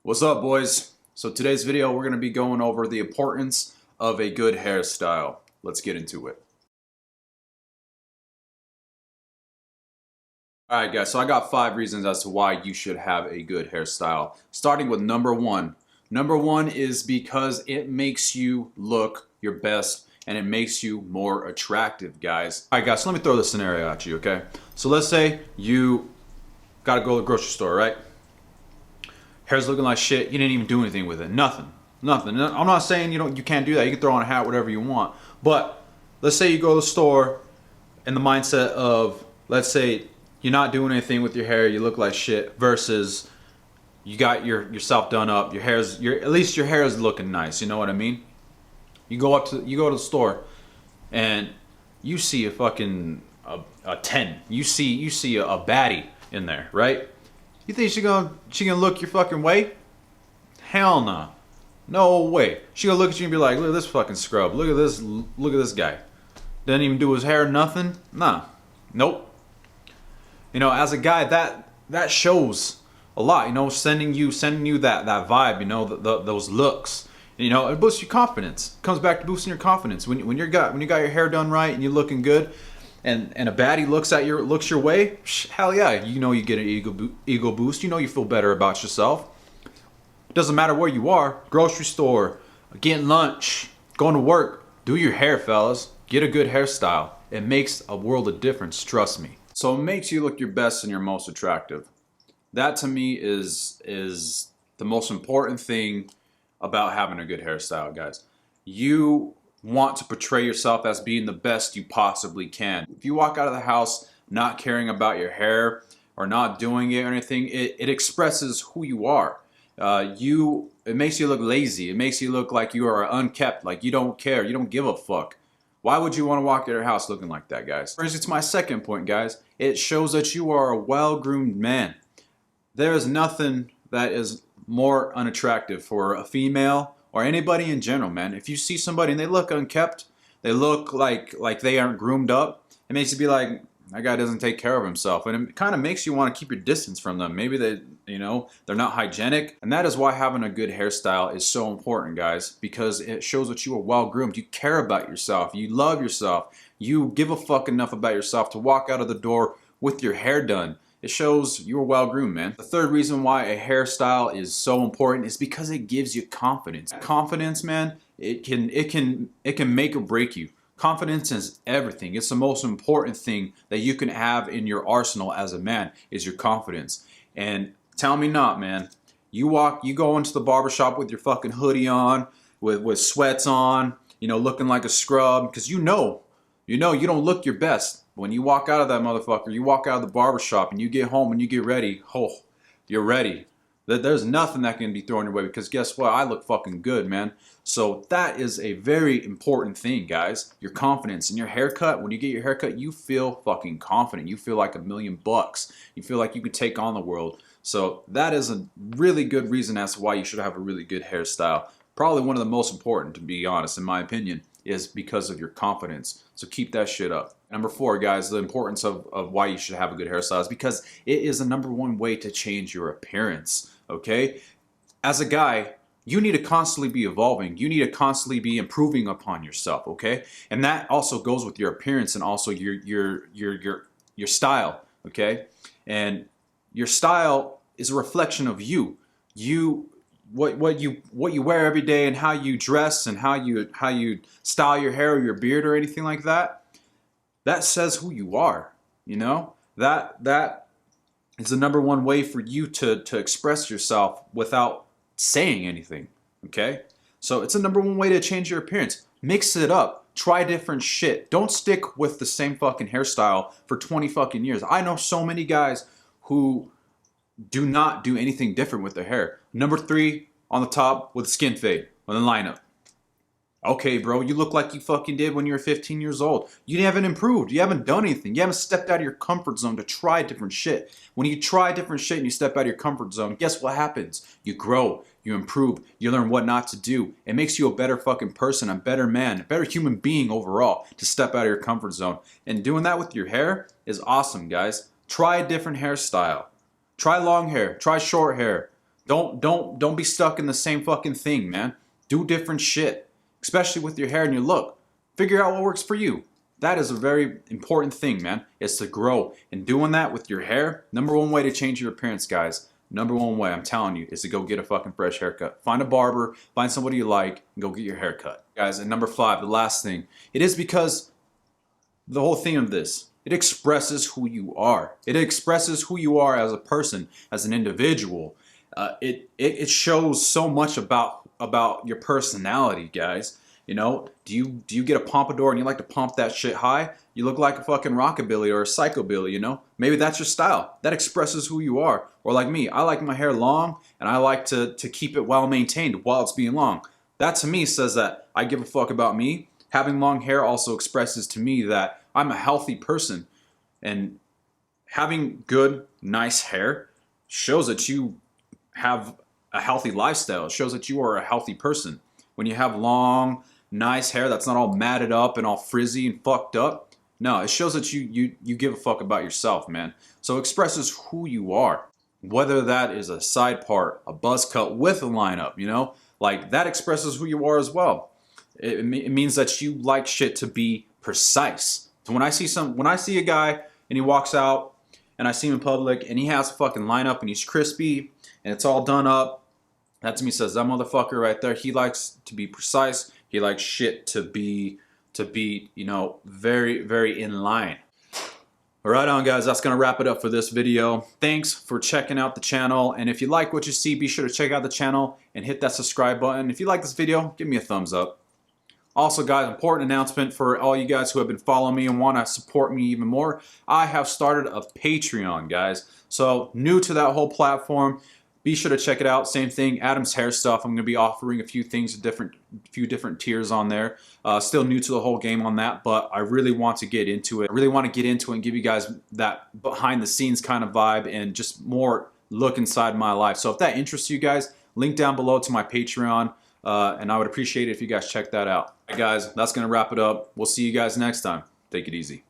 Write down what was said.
What's up, boys? So today's video we're going to be going over the importance of a good hairstyle. Let's get into it. Alright guys, so I got 5 reasons as to why you should have a good hairstyle. Starting with number 1. Number 1 is because it makes you look your best and it makes you more attractive, guys. Alright guys, so let me throw this scenario at you, okay? So let's say you gotta go to the grocery store, right? Hair's looking like shit. You didn't even do anything with it. Nothing. I'm not saying you can't do that. You can throw on a hat, whatever you want. But let's say you go to the store in the mindset of, let's say you're not doing anything with your hair. You look like shit. Versus you got yourself done up. At least your hair is looking nice. You know what I mean? You go to the store and you see a fucking a 10. You see a baddie in there, right? You think she gonna look your fucking way? Hell no. No way. She gonna look at you and be like, look at this fucking scrub. Look at this guy. Didn't even do his hair, nothing? Nah. Nope. You know, as a guy, that shows a lot, you know, sending you that vibe, you know, those looks. You know, it boosts your confidence. It comes back to boosting your confidence. When you got your hair done right and you're looking good, and a baddie looks your way, hell yeah, you know you get an ego boost. You know you feel better about yourself. It doesn't matter where you are, grocery store, getting lunch, going to work, do your hair, fellas. Get a good hairstyle. It makes a world of difference, trust me. So it makes you look your best and your most attractive. That to me is the most important thing about having a good hairstyle, guys. You want to portray yourself as being the best you possibly can. If you walk out of the house not caring about your hair or not doing it or anything, it expresses who you are. It makes you look lazy. It makes you look like you are unkept, like you don't care, you don't give a fuck. Why would you want to walk out of your house looking like that, guys? Brings me to my second point, guys. It shows that you are a well-groomed man. There is nothing that is more unattractive for a female or anybody in general, man. If you see somebody and they look unkept, they look like they aren't groomed up, it makes you be like, that guy doesn't take care of himself. And it kind of makes you want to keep your distance from them. Maybe they're not hygienic. And that is why having a good hairstyle is so important, guys, because it shows that you are well groomed. You care about yourself. You love yourself. You give a fuck enough about yourself to walk out of the door with your hair done. It shows you're well groomed, man. The third reason why a hairstyle is so important is because it gives you confidence. Confidence, man, it can make or break you. Confidence is everything. It's the most important thing that you can have in your arsenal as a man is your confidence. And tell me not, man. You go into the barbershop with your fucking hoodie on, with sweats on, you know, looking like a scrub, because you know you don't look your best. When you walk out of that motherfucker, you walk out of the barbershop and you get home and you get ready, oh, you're ready. There's nothing that can be thrown your way because guess what? I look fucking good, man. So that is a very important thing, guys. Your confidence and your haircut. When you get your haircut, you feel fucking confident. You feel like $1,000,000. You feel like you could take on the world. So that is a really good reason as to why you should have a really good hairstyle. Probably one of the most important, to be honest, in my opinion, is because of your confidence. So keep that shit up. Number 4, guys, the importance of why you should have a good hairstyle is because it is the #1 way to change your appearance, okay? As a guy, you need to constantly be evolving. You need to constantly be improving upon yourself, okay? And that also goes with your appearance and also your style, okay? And your style is a reflection of you. What you wear every day and how you dress and how you style your hair or your beard or anything like that, that says who you are. You know, that is the #1 way for you to express yourself without saying anything. Okay, so it's a #1 way to change your appearance. Mix it up. Try different shit. Don't stick with the same fucking hairstyle for 20 fucking years. I know so many guys who do not do anything different with their hair. Number 3 on the top with a skin fade on the lineup. Okay, bro, you look like you fucking did when you were 15 years old. You haven't improved. You haven't done anything. You haven't stepped out of your comfort zone to try different shit. When you try different shit and you step out of your comfort zone, guess what happens? You grow, you improve, you learn what not to do. It makes you a better fucking person, a better man, a better human being overall to step out of your comfort zone. And doing that with your hair is awesome, guys. Try a different hairstyle. Try long hair. Try short hair. Don't be stuck in the same fucking thing, man. Do different shit, especially with your hair and your look. Figure out what works for you. That is a very important thing, man. Is to grow. And doing that with your hair, number one way to change your appearance, guys. Number one way, I'm telling you, is to go get a fucking fresh haircut. Find a barber, find somebody you like, and go get your hair cut. Guys, and number 5, the last thing. It is because the whole thing of this, it expresses who you are. It expresses who you are as a person, as an individual. It shows so much about your personality, guys. You know, do you get a pompadour and you like to pump that shit high? You look like a fucking rockabilly or a psychobilly, you know? Maybe that's your style. That expresses who you are. Or like me, I like my hair long and I like to keep it well maintained while it's being long. That to me says that I give a fuck about me. Having long hair also expresses to me that I'm a healthy person. And having good, nice hair shows that you have a healthy lifestyle. It shows that you are a healthy person. When you have long, nice hair that's not all matted up and all frizzy and fucked up, no, it shows that you give a fuck about yourself, man. So it expresses who you are. Whether that is a side part, a buzz cut with a lineup, you know, like that expresses who you are as well. It means that you like shit to be precise. So when I see a guy and he walks out and I see him in public and he has a fucking lineup and he's crispy and it's all done up, that to me says that motherfucker right there, he likes to be precise. He likes shit to be, you know, very, very in line. Right on, guys, that's going to wrap it up for this video. Thanks for checking out the channel. And if you like what you see, be sure to check out the channel and hit that subscribe button. If you like this video, give me a thumbs up. Also, guys, important announcement for all you guys who have been following me and want to support me even more. I have started a Patreon, guys. So, new to that whole platform. Be sure to check it out. Same thing, Adam's Hair Stuff. I'm going to be offering a few things, few different tiers on there. Still new to the whole game on that, but I really want to get into it. I really want to get into it and give you guys that behind the scenes kind of vibe and just more look inside my life. So if that interests you guys, link down below to my Patreon, and I would appreciate it if you guys check that out. All right, guys, that's going to wrap it up. We'll see you guys next time. Take it easy.